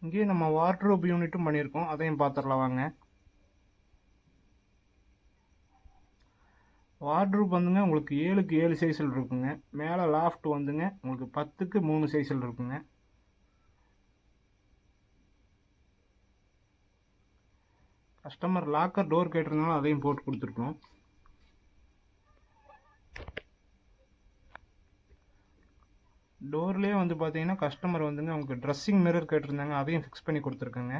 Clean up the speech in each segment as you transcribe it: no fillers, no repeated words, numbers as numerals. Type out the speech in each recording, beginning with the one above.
இங்கேயே நம்ம வார்ட்ரோப் யூனிட்டும் பண்ணியிருக்கோம், அதையும் பார்த்துடலாம் வாங்க. வார்ட்ரோப் வந்துங்க உங்களுக்கு 7க்கு 7 சைஸில் இருக்குங்க. மேலே லாஃப்ட் வந்துங்க உங்களுக்கு 10க்கு 3 சைஸில் இருக்குங்க. கஸ்டமர் லாக்கர் டோர் கேட்டிருந்தாலும் அதையும் போட்டு கொடுத்துருக்கோம். டோர்லேயே வந்து பார்த்தீங்கன்னா கஸ்டமர் வந்துங்க உங்களுக்கு ட்ரெஸ்ஸிங் மிரர் கேட்டிருந்தாங்க, அதையும் ஃபிக்ஸ் பண்ணி கொடுத்துருக்கேங்க.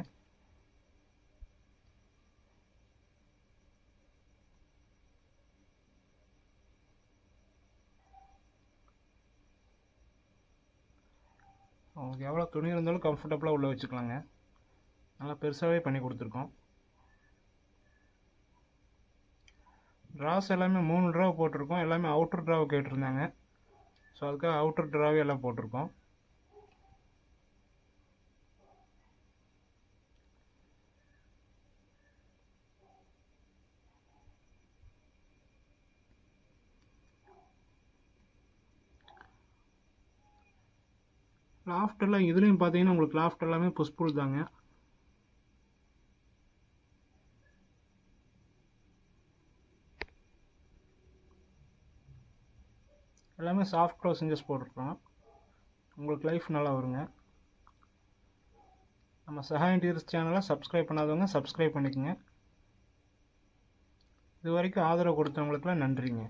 உங்களுக்கு எவ்வளோ துணி இருந்தாலும் கம்ஃபர்டபுளாக உள்ளே வச்சுக்கலாங்க. நல்லா பெருசாகவே பண்ணி கொடுத்துருக்கோம். ட்ராஸ் எல்லாமே 3 ட்ராவ் போட்டிருக்கோம். எல்லாமே அவுட்டர் ட்ராவ் கேட்டிருந்தாங்க, ஸோ அதுக்காக அவுட்டர் ட்ராவே எல்லாம் போட்டிருக்கோம். லாஃப்ட் எல்லாம் இதுலேயும் பார்த்தீங்கன்னா உங்களுக்கு லாஃப்ட் எல்லாமே புஷ்புல் தாங்க. எல்லாமே சாஃப்ட் க்ளோசிங்கஸ் போட்டிருக்கோம். உங்களுக்கு லைஃப் நல்லா வருங்க. நம்ம சஹா இன்டீரியர்ஸ் சேனலை சப்ஸ்கிரைப் பண்ணாதவங்க சப்ஸ்கிரைப் பண்ணிக்கோங்க. இது வரைக்கும் ஆதரவு கொடுத்தவங்களுக்குலாம் நன்றிங்க.